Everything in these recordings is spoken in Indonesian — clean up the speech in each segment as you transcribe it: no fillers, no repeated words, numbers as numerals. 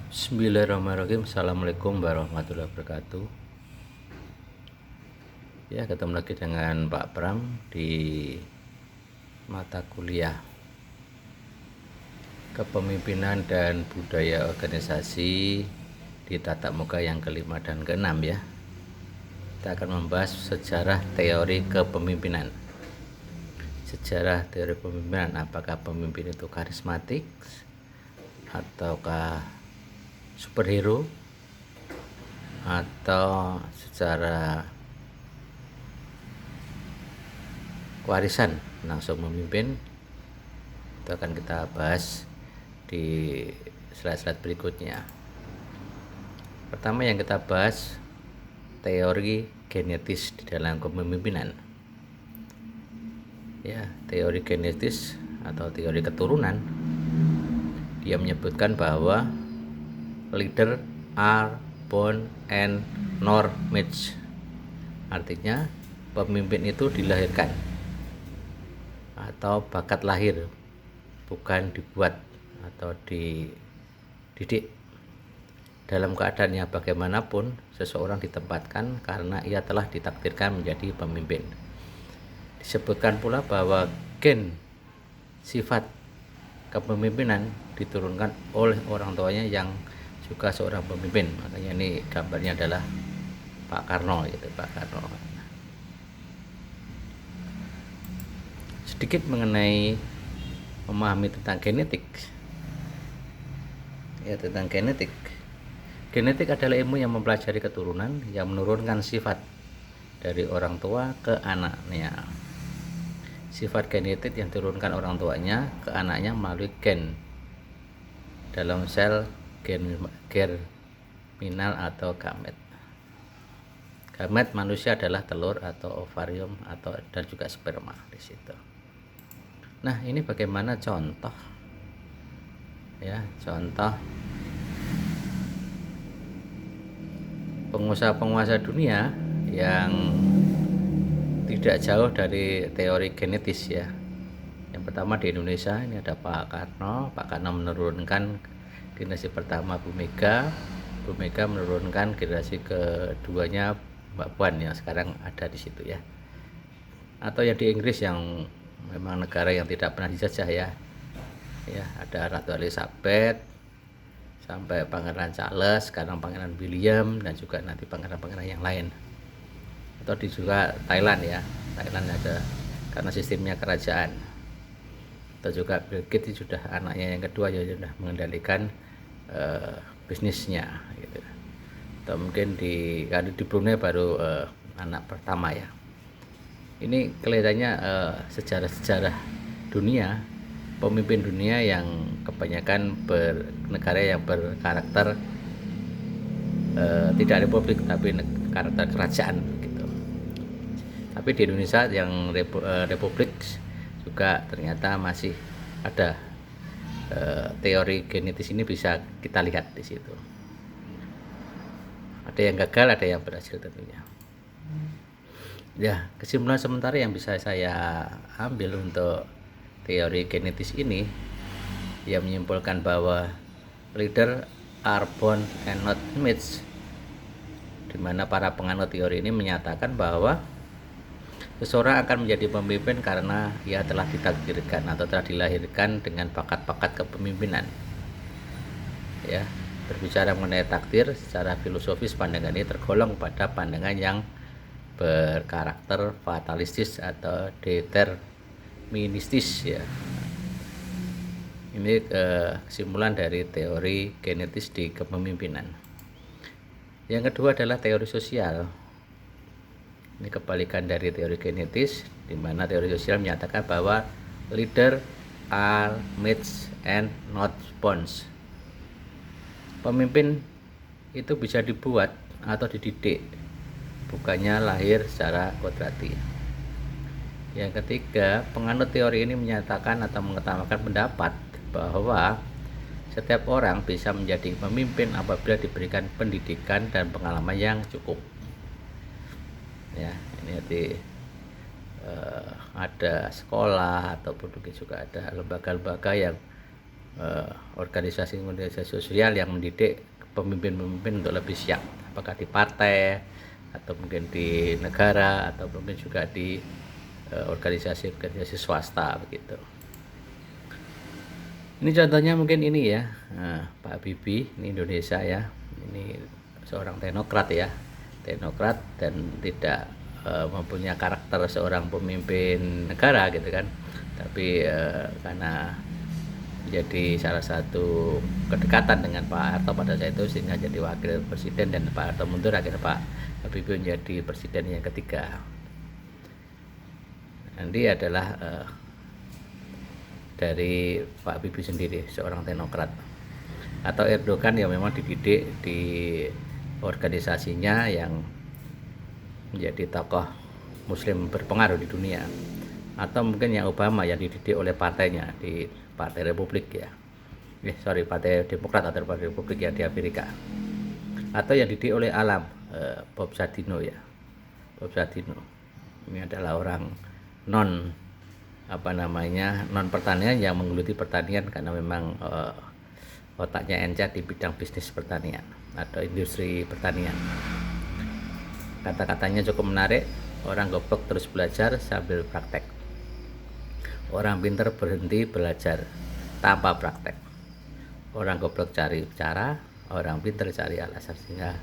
Bismillahirrahmanirrahim. Assalamualaikum warahmatullahi wabarakatuh. Ya, ketemu lagi dengan Pak Pram di mata kuliah Kepemimpinan dan Budaya Organisasi di tatap muka yang kelima dan keenam ya. Kita akan membahas sejarah teori kepemimpinan. Sejarah teori kepemimpinan, apakah pemimpin itu karismatik ataukah superhero, atau secara warisan langsung memimpin. Itu akan kita bahas di slide-slide berikutnya. Pertama yang kita bahas teori genetis di dalam kepemimpinan. Ya, teori genetis atau teori keturunan, dia menyebutkan bahwa leader are born and nor made. Artinya pemimpin itu dilahirkan atau bakat lahir, bukan dibuat atau dididik. Dalam keadaannya bagaimanapun, seseorang ditempatkan karena ia telah ditakdirkan menjadi pemimpin. Disebutkan pula bahwa gen sifat kepemimpinan diturunkan oleh orang tuanya yang juga seorang pemimpin. Makanya ini gambarnya adalah Pak Karno, gitu, Pak Karno. Sedikit mengenai memahami tentang genetik. Ya, tentang genetik. Genetik adalah ilmu yang mempelajari keturunan yang menurunkan sifat dari orang tua ke anaknya. Sifat genetik yang diturunkan orang tuanya ke anaknya melalui gen dalam sel germinal atau gamet. Gamet manusia adalah telur atau ovarium dan juga sperma di situ. Nah, ini bagaimana contoh ya, contoh pengusaha-penguasa dunia yang tidak jauh dari teori genetis ya. Yang pertama di Indonesia ini ada Pak Karno. Pak Karno menurunkan generasi pertama Bu Mega menurunkan generasi keduanya Mbak Puan yang sekarang ada di situ ya. Atau yang di Inggris yang memang negara yang tidak pernah dijajah ya. Ya, ada Ratu Elizabeth sampai Pangeran Charles, sekarang Pangeran William, dan juga nanti pangeran-pangeran yang lain. Atau di juga Thailand ya. Thailand ada karena sistemnya kerajaan. Atau juga Bill Gates sudah anaknya yang kedua ya sudah mengendalikan bisnisnya gitu. Atau mungkin di Brunei baru anak pertama ya. Ini kelihatannya sejarah dunia, pemimpin dunia yang kebanyakan negara yang berkarakter tidak republik tapi karakter kerajaan gitu. Tapi di Indonesia yang republik juga ternyata masih ada teori genetis ini, bisa kita lihat di situ. Ada yang gagal, ada yang berhasil tentunya. Ya, kesimpulan sementara yang bisa saya ambil untuk teori genetis ini yang menyimpulkan bahwa leader are born and not made, di mana para penganut teori ini menyatakan bahwa seseorang akan menjadi pemimpin karena ia telah ditakdirkan atau telah dilahirkan dengan bakat-bakat kepemimpinan. Ya, berbicara mengenai takdir secara filosofis, pandangan ini tergolong pada pandangan yang berkarakter fatalistis atau deterministis ya. Ini kesimpulan dari teori genetis di kepemimpinan. Yang kedua adalah teori sosial. Ini kebalikan dari teori genetis, di mana teori sosial menyatakan bahwa leader are made and not born. Pemimpin itu bisa dibuat atau dididik, bukannya lahir secara kodrati. Yang ketiga, penganut teori ini menyatakan atau mengutamakan pendapat bahwa setiap orang bisa menjadi pemimpin apabila diberikan pendidikan dan pengalaman yang cukup. Ya, ini nanti ada sekolah ataupun juga ada lembaga-lembaga yang organisasi sosial yang mendidik pemimpin-pemimpin untuk lebih siap, apakah di partai atau mungkin di negara atau mungkin juga di organisasi swasta begitu. Ini contohnya mungkin ini ya, Pak Habibie, ini Indonesia ya, ini seorang teknokrat ya, teknokrat dan tidak mempunyai karakter seorang pemimpin negara gitu kan, tapi karena menjadi salah satu kedekatan dengan Pak Harto pada saat itu sehingga jadi wakil presiden, dan Pak Harto mundur, akhirnya Pak Habibie menjadi presiden yang ketiga. Nanti adalah dari Pak Habibie sendiri, seorang teknokrat. Atau Erdogan yang memang dididik di organisasinya yang menjadi tokoh muslim berpengaruh di dunia. Atau mungkin yang Obama yang dididik oleh partainya di Partai Republik ya. Partai Demokrat atau Partai Republik ya di Amerika. Atau yang dididik oleh Alam, Bob Sadino ya. Bob Sadino. Ini adalah orang non pertanian yang menggeluti pertanian karena memang otaknya encer di bidang bisnis pertanian atau industri pertanian. Kata-katanya cukup menarik, orang goblok terus belajar sambil praktek, orang pintar berhenti belajar tanpa praktek, orang goblok cari cara, orang pintar cari alasan, sehingga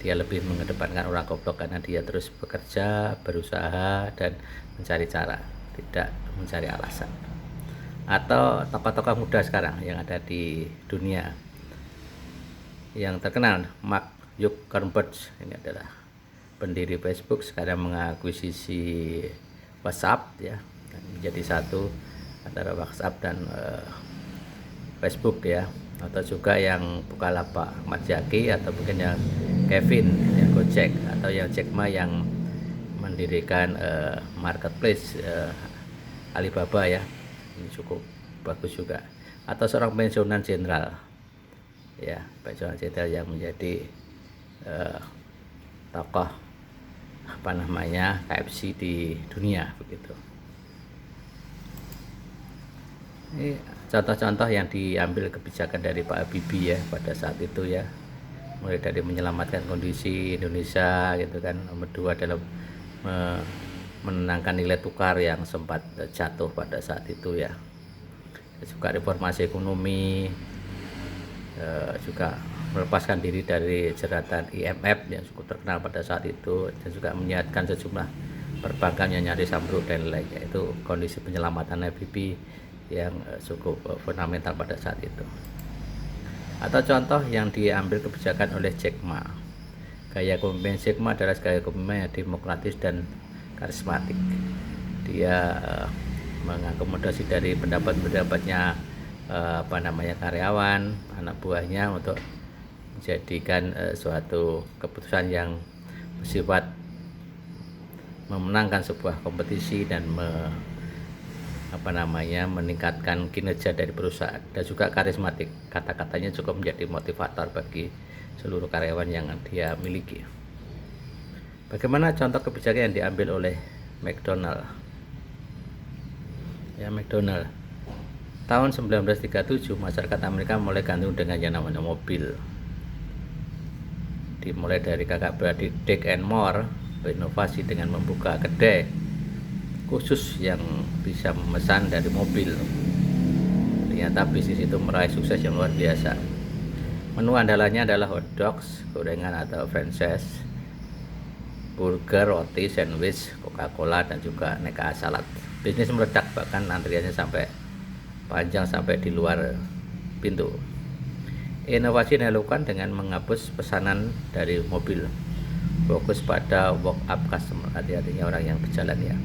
dia lebih mengedepankan orang goblok karena dia terus bekerja, berusaha dan mencari cara, tidak mencari alasan. Atau tokoh-tokoh muda sekarang yang ada di dunia yang terkenal, Mark Zuckerberg, ini adalah pendiri Facebook, sekarang mengakuisisi WhatsApp ya, menjadi satu antara WhatsApp dan Facebook ya. Atau juga yang Bukalapak, Ahmad Zaki, atau mungkin yang Kevin yang Gojek, atau yang Jack Ma yang mendirikan marketplace Alibaba ya, ini cukup bagus juga. Atau seorang pensiunan jenderal ya, pensiunan jenderal yang menjadi tokoh KFC di dunia begitu. Ini contoh-contoh yang diambil kebijakan dari Pak Habibie ya pada saat itu ya, mulai dari menyelamatkan kondisi Indonesia gitu kan. Nomor 2 adalah menenangkan nilai tukar yang sempat jatuh pada saat itu ya, juga reformasi ekonomi, juga melepaskan diri dari jeratan IMF yang cukup terkenal pada saat itu, dan juga menyehatkan sejumlah perbankan yang nyaris ambruk dan lainnya. Itu kondisi penyelamatan Habibie yang cukup fundamental pada saat itu. Atau contoh yang diambil kebijakan oleh Jack Ma, gaya kepemimpinan Jack Ma adalah gaya kepemimpinan yang demokratis dan karismatik. Dia mengakomodasi dari pendapat-pendapatnya karyawan, anak buahnya, untuk menjadikan suatu keputusan yang bersifat memenangkan sebuah kompetisi dan meningkatkan kinerja dari perusahaan, dan juga karismatik. Kata-katanya cukup menjadi motivator bagi seluruh karyawan yang dia miliki. Bagaimana contoh kebijakan yang diambil oleh McDonald? Ya, McDonald. Tahun 1937 masyarakat Amerika mulai gantung dengan yang namanya mobil. Dimulai dari kakak beradik Dick and Moore berinovasi dengan membuka kedai khusus yang bisa memesan dari mobil. Ternyata bisnis itu meraih sukses yang luar biasa. Menu andalannya adalah hot dogs, gorengan atau franchise, burger, roti, sandwich, Coca-Cola, dan juga aneka salad. Bisnis meledak, bahkan antriannya sampai panjang sampai di luar pintu. Inovasi dilakukan dengan menghapus pesanan dari mobil, fokus pada walk up customer, artinya orang yang berjalan ya.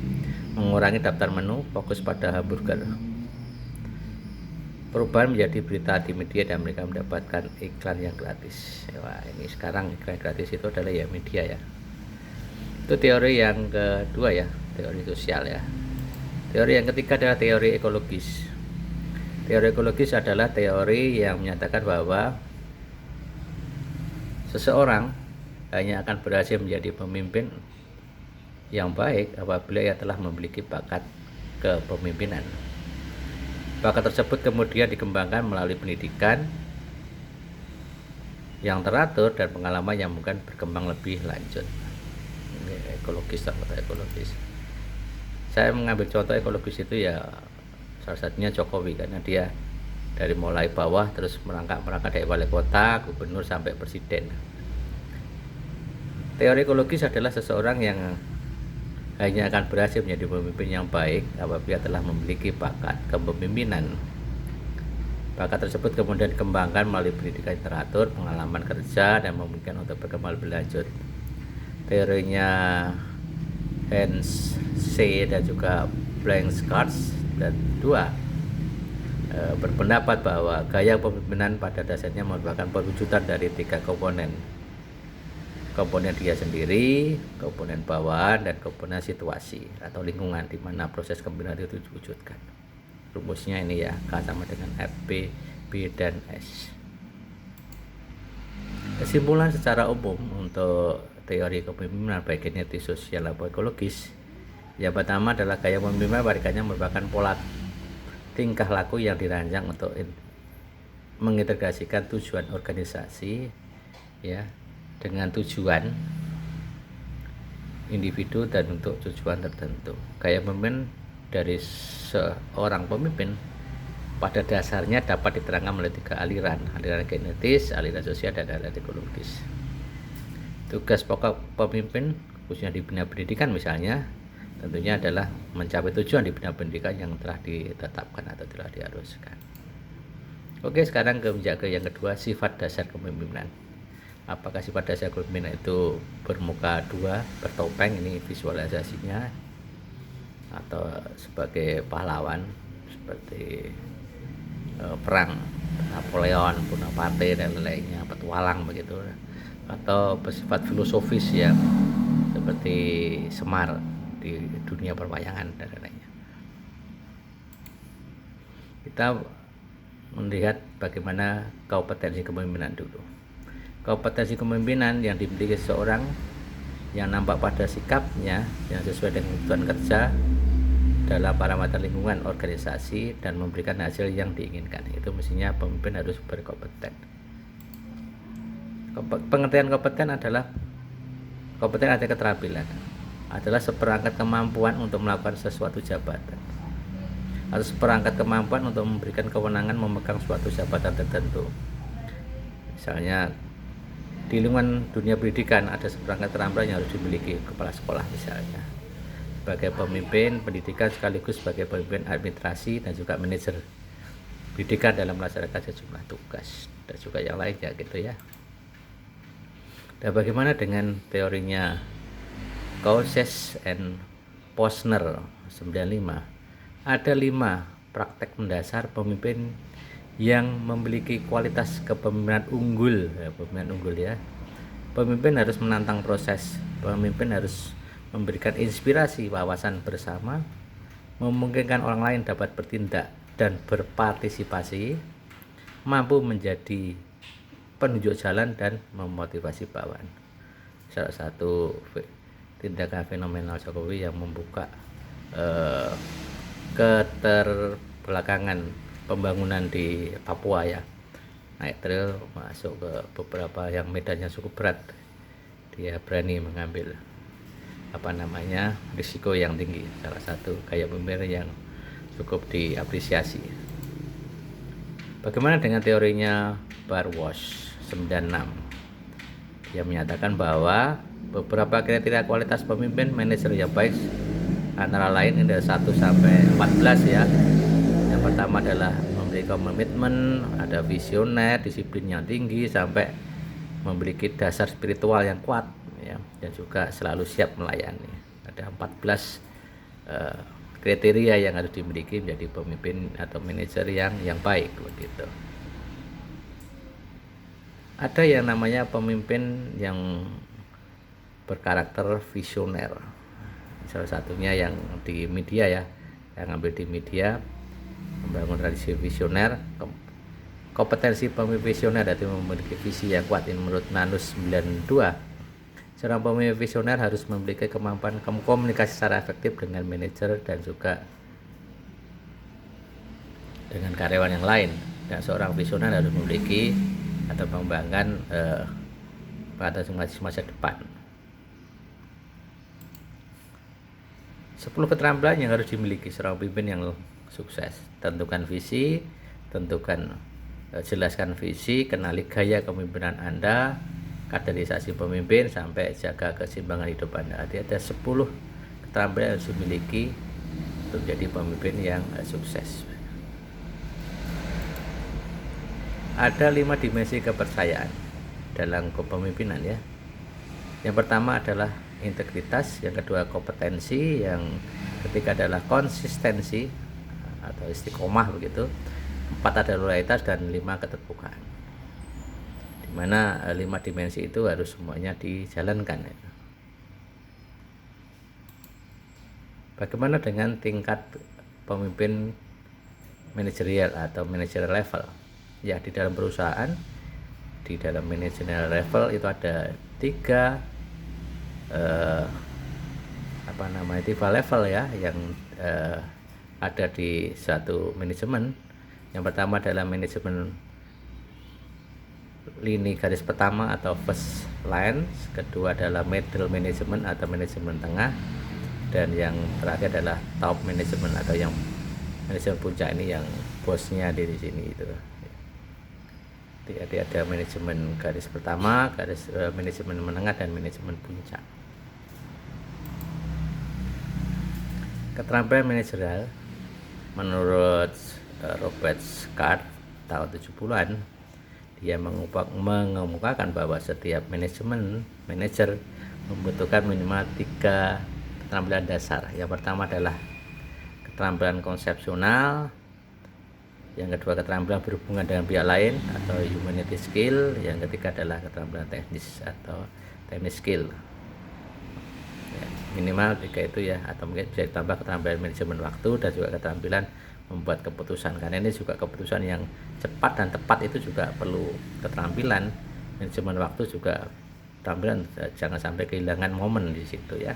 Mengurangi daftar menu, fokus pada hamburger. Perubahan menjadi berita di media dan mereka mendapatkan iklan yang gratis. Wah, ini sekarang iklan gratis itu adalah ya media ya. Itu teori yang kedua ya, teori sosial ya. Teori yang ketiga adalah teori ekologis. Teori ekologis adalah teori yang menyatakan bahwa seseorang hanya akan berhasil menjadi pemimpin yang baik apabila ia telah memiliki bakat kepemimpinan. Bakat tersebut kemudian dikembangkan melalui pendidikan yang teratur dan pengalaman yang mungkin berkembang lebih lanjut. Ini ekologis atau ekologis. Saya mengambil contoh ekologis itu ya salah satunya Jokowi, karena dia dari mulai bawah terus merangkak dari wali kota, gubernur sampai presiden. Teori ekologis adalah seseorang yang hanya akan berhasil menjadi pemimpin yang baik apabila telah memiliki bakat kepemimpinan. Bakat tersebut kemudian dikembangkan melalui pendidikan teratur, pengalaman kerja, dan memungkinkan untuk berkembang lebih lanjut. Teorinya Hans C. dan juga Blank-Schwartz dan dua berpendapat bahwa gaya kepemimpinan pada dasarnya merupakan perwujudan dari 3 komponen. Komponen dia sendiri, komponen bawahan, dan komponen situasi atau lingkungan di mana proses kepemimpinan itu diwujudkan. Rumusnya ini ya, K sama dengan F, P, B, dan S. Kesimpulan secara umum untuk teori kepemimpinan baik genetis, sosial, atau ekologis, yang pertama adalah gaya kepemimpinan barikannya merupakan pola tingkah laku yang dirancang untuk mengintegrasikan tujuan organisasi ya dengan tujuan individu dan untuk tujuan tertentu. Gaya pemimpin dari seorang pemimpin pada dasarnya dapat diterangkan melalui 3 aliran genetis, aliran sosial, dan aliran ekologis. Tugas pokok pemimpin khususnya di bidang pendidikan misalnya tentunya adalah mencapai tujuan di bidang pendidikan yang telah ditetapkan atau telah diharuskan. Oke, sekarang ke yang kedua, sifat dasar kepemimpinan. Apakah sifat dasar kepemimpinan itu bermuka 2, bertopeng, ini visualisasinya, atau sebagai pahlawan seperti perang Napoleon, Bonaparte, dan lainnya, petualang begitu, atau bersifat filosofis ya seperti Semar di dunia perwayangan dan lainnya. Kita melihat bagaimana kompetensi kepemimpinan dulu. Kompetensi kepemimpinan yang dimiliki seseorang yang nampak pada sikapnya yang sesuai dengan kebutuhan kerja dalam parameter lingkungan organisasi dan memberikan hasil yang diinginkan. Itu mestinya pemimpin harus berkompeten. Pengertian kompeten adalah keterampilan, adalah seperangkat kemampuan untuk melakukan sesuatu jabatan atau seperangkat kemampuan untuk memberikan kewenangan memegang suatu jabatan tertentu. Misalnya di lingkungan dunia pendidikan ada seperangkat keterampilan yang harus dimiliki kepala sekolah misalnya. Sebagai pemimpin pendidikan sekaligus sebagai pemimpin administrasi dan juga manajer pendidikan dalam melaksanakan sejumlah tugas dan juga yang lainnya gitu ya. Dan bagaimana dengan teorinya Causses and Posner 95? Ada 5 praktek mendasar pemimpin yang memiliki kualitas kepemimpinan unggul ya. Pemimpin harus menantang proses, pemimpin harus memberikan inspirasi wawasan bersama, memungkinkan orang lain dapat bertindak dan berpartisipasi, mampu menjadi penunjuk jalan dan memotivasi bawahan. Salah satu tindakan fenomenal Jokowi yang membuka keterbelakangan pembangunan di Papua ya, naik trail masuk ke beberapa yang medannya cukup berat, dia berani mengambil risiko yang tinggi. Salah satu gaya pemimpin yang cukup diapresiasi. Bagaimana dengan teorinya Barwash 96? Dia menyatakan bahwa beberapa kriteria kualitas pemimpin manajer yang baik antara lain ada 1 sampai 14 ya. Yang pertama adalah memiliki komitmen, ada visioner, disiplin yang tinggi, sampai memiliki dasar spiritual yang kuat ya, dan juga selalu siap melayani. Ada 14 kriteria yang harus dimiliki menjadi pemimpin atau manajer yang baik begitu. Ada yang namanya pemimpin yang berkarakter visioner. Salah satunya yang di media ya, yang ambil di media, membangun tradisi visioner. Kompetensi pemimpin visioner adalah memiliki visi yang kuat. Ini menurut Nanus 92. Seorang pemimpin visioner harus memiliki kemampuan komunikasi secara efektif dengan manajer dan juga dengan karyawan yang lain. Dan seorang visioner harus memiliki atau mengembangkan pada masa depan. 10 keterampilan yang harus dimiliki seorang pemimpin yang sukses. Tentukan visi, jelaskan visi, kenali gaya kepemimpinan Anda, kaderisasi pemimpin, sampai jaga keseimbangan hidup Anda. Jadi ada 10 keterampilan yang harus dimiliki untuk menjadi pemimpin yang sukses. Ada 5 dimensi kepercayaan dalam kepemimpinan ya. Yang pertama adalah integritas, yang kedua kompetensi, yang ketiga adalah konsistensi atau istiqomah begitu, 4 adalah loyalitas, dan 5 keterbukaan. Dimana 5 dimensi itu harus semuanya dijalankan ya. Bagaimana dengan tingkat pemimpin manajerial atau managerial level? Ya, di dalam perusahaan, di dalam managerial level itu ada 3 tiga level ya yang ada di satu manajemen. Yang pertama adalah manajemen lini garis pertama atau first line, kedua adalah middle management atau manajemen tengah, dan yang terakhir adalah top management atau yang manajemen puncak, ini yang bosnya di sini itu. Jadi ada manajemen garis pertama, manajemen menengah, dan manajemen puncak. Keterampilan manajerial menurut Robert Scott tahun 70-an, dia mengemukakan bahwa setiap manajer membutuhkan minimal 3 keterampilan dasar. Yang pertama adalah keterampilan konsepsional, yang kedua keterampilan berhubungan dengan pihak lain atau humanity skill, yang ketiga adalah keterampilan teknis atau technical skill. Ya, minimal 3 itu ya, atau mungkin bisa ditambah keterampilan manajemen waktu dan juga keterampilan membuat keputusan, karena ini juga keputusan yang cepat dan tepat itu juga perlu keterampilan. Manajemen waktu juga keterampilan, jangan sampai kehilangan momen di situ ya.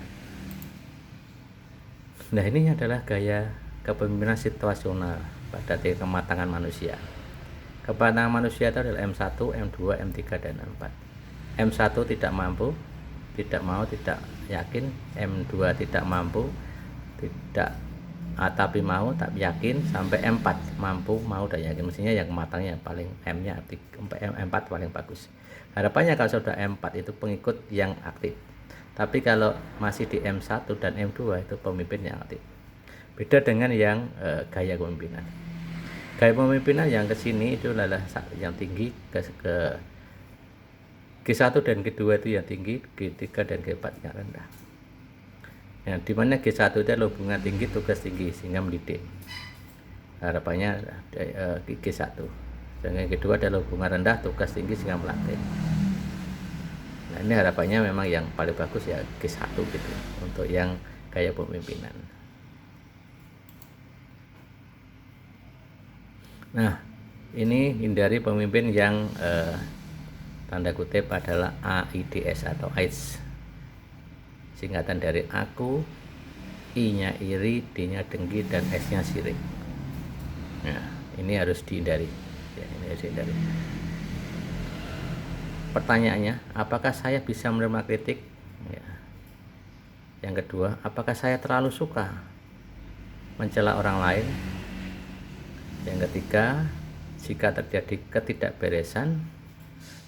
Nah, ini adalah gaya kepemimpinan situasional pada tingkat kematangan manusia. Kematangan manusia itu adalah M1, M2, M3, dan M4. M1 tidak mampu, tidak mau, tidak yakin. M2 tidak mampu, tidak tapi mau, tak yakin. Sampai M4 mampu, mau, dan yakin. Mestinya yang matangnya paling M-nya M4 paling bagus. Harapannya kalau sudah M4 itu pengikut yang aktif. Tapi kalau masih di M1 dan M2 itu pemimpin yang aktif. Beda dengan yang gaya kepemimpinan. Gaya kepemimpinan yang kesini itu adalah yang tinggi, ke G1 dan G2 itu yang tinggi, G3 dan G4 yang rendah. Yang dimana G1 itu adalah hubungan tinggi, tugas tinggi, sehingga mendidik. Harapannya G1. Dan yang kedua adalah hubungan rendah, tugas tinggi, sehingga melatih. Nah, ini harapannya memang yang paling bagus ya G1 gitu untuk yang gaya kepemimpinan. Nah, ini hindari pemimpin yang tanda kutip adalah AIDS atau AIDS, singkatan dari aku, I-nya iri, D-nya dengki, dan S-nya sirik. Nah, ini harus dihindari ya, ini harus dihindari. Pertanyaannya, apakah saya bisa menerima kritik ya. Yang kedua, apakah saya terlalu suka mencela orang lain. Yang ketiga, jika terjadi ketidakberesan,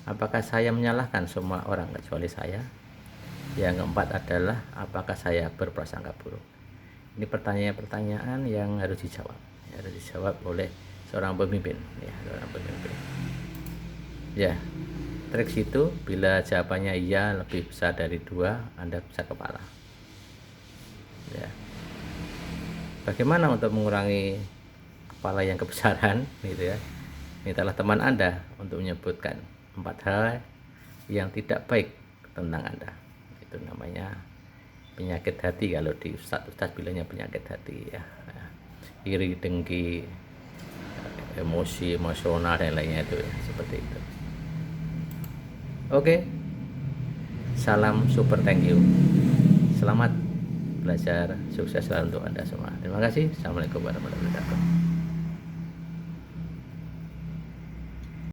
apakah saya menyalahkan semua orang kecuali saya. Yang keempat adalah apakah saya berprasangka buruk. Ini pertanyaan-pertanyaan yang harus dijawab, harus dijawab oleh seorang pemimpin ya, seorang pemimpin. Ya, trik itu bila jawabannya iya lebih besar dari 2, Anda bisa kepala. Ya. Bagaimana untuk mengurangi kepala yang kebesaran gitu ya? Mintalah teman Anda untuk menyebutkan 4 hal yang tidak baik tentang Anda. Itu namanya penyakit hati, kalau di ustadz bilangnya penyakit hati ya. Iri, dengki, emosi, emosional, dan lainnya itu ya, seperti itu. Oke. Salam super, thank you. Selamat belajar, sukses selalu untuk Anda semua. Terima kasih. Assalamualaikum warahmatullahi wabarakatuh.